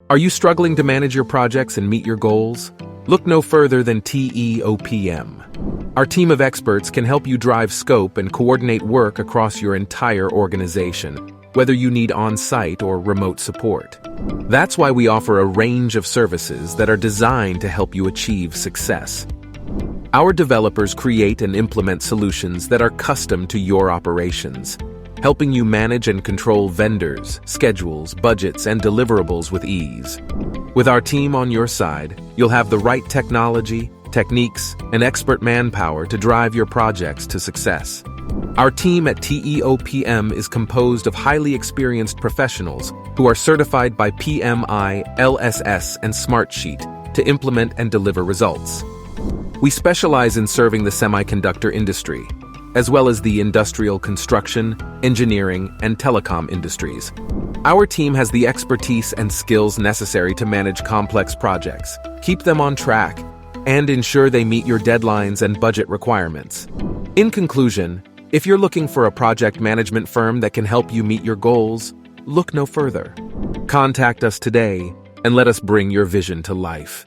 Are you struggling to manage your projects and meet your goals? Look no further than TEOPM. Our team of experts can help you drive scope and coordinate work across your entire organization, whether you need on-site or remote support. That's why we offer a range of services that are designed to help you achieve success. Our developers create and implement solutions that are custom to your operations, helping you manage and control vendors, schedules, budgets, and deliverables with ease. With our team on your side, you'll have the right technology, techniques, and expert manpower to drive your projects to success. Our team at TEOPM is composed of highly experienced professionals who are certified by PMI, LSS, and Smartsheet to implement and deliver results. We specialize in serving the semiconductor industry, as well as the industrial construction, engineering, and telecom industries. Our team has the expertise and skills necessary to manage complex projects, keep them on track, and ensure they meet your deadlines and budget requirements. In conclusion, if you're looking for a project management firm that can help you meet your goals, look no further. Contact us today and let us bring your vision to life.